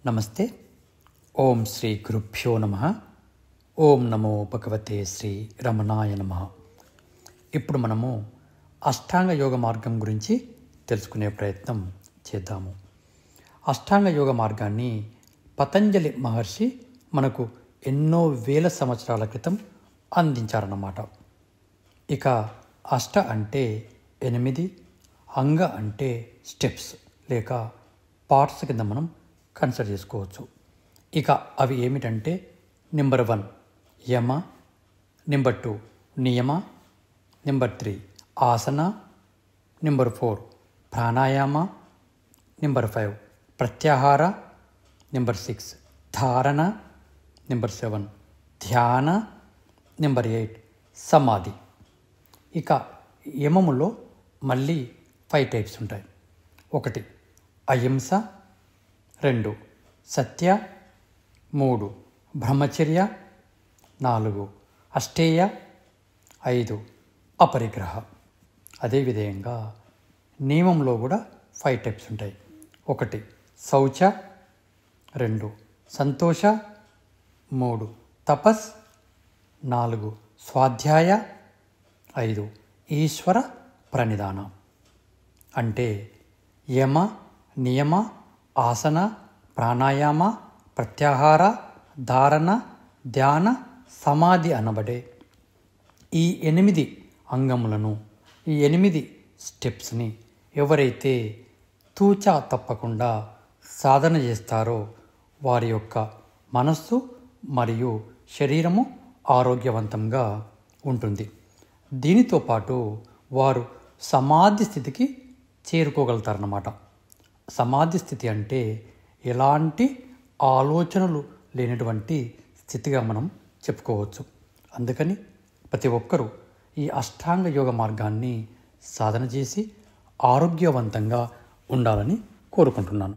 నమస్తే. ఓం శ్రీ గురుభ్యో నమః. ఓం నమో భగవతే శ్రీ రమణాయ నమః. ఇప్పుడు మనము అష్టాంగ యోగ మార్గం గురించి తెలుసుకునే ప్రయత్నం చేద్దాము. అష్టాంగ యోగ మార్గాన్ని పతంజలి మహర్షి మనకు ఎన్నో వేల సంవత్సరాల క్రితం అందించారన్నమాట. ఇక అష్ట అంటే 8, అంగ అంటే స్టెప్స్ లేక పార్ట్స్ కింద మనం కన్సిడర్ చేసుకోవచ్చు. ఇక అవి ఏమిటంటే నెంబర్ 1 యమ, నెంబర్ 2 నియమ, నెంబర్ 3 ఆసన, నెంబర్ 4 ప్రాణాయామ, నెంబర్ 5 ప్రత్యాహార, నెంబర్ 6 ధారణ, నెంబర్ 7 ధ్యాన, నెంబర్ 8 సమాధి. ఇక యమములో మళ్ళీ 5 టైప్స్ ఉంటాయి. 1 అహింస, 2 సత్య, 3 బ్రహ్మచర్య, 4 అష్టేయ, 5 అపరిగ్రహ. అదేవిధంగా నియమంలో కూడా 5 టైప్స్ ఉంటాయి. 1 శౌచ, 2 సంతోష, 3 తపస్, 4 స్వాధ్యాయ, 5 ఈశ్వర ప్రణిధాన. అంటే యమ, నియమ, ఆసన, ప్రాణాయామ, ప్రత్యాహార, ధారణ, ధ్యాన, సమాధి అనబడే ఈ 8 అంగములను, ఈ 8 స్టెప్స్ని ఎవరైతే తూచా తప్పకుండా సాధన చేస్తారో వారి యొక్క మనస్సు మరియు శరీరము ఆరోగ్యవంతంగా ఉంటుంది. దీనితో పాటు వారు సమాధి స్థితికి చేరుకోగలుగుతారన్నమాట. సమాధి స్థితి అంటే ఎలాంటి ఆలోచనలు లేనటువంటి స్థితిగా మనం చెప్పుకోవచ్చు. అందుకని ప్రతి ఒక్కరూ ఈ అష్టాంగ యోగ మార్గాన్ని సాధన చేసి ఆరోగ్యవంతంగా ఉండాలని కోరుకుంటున్నాను.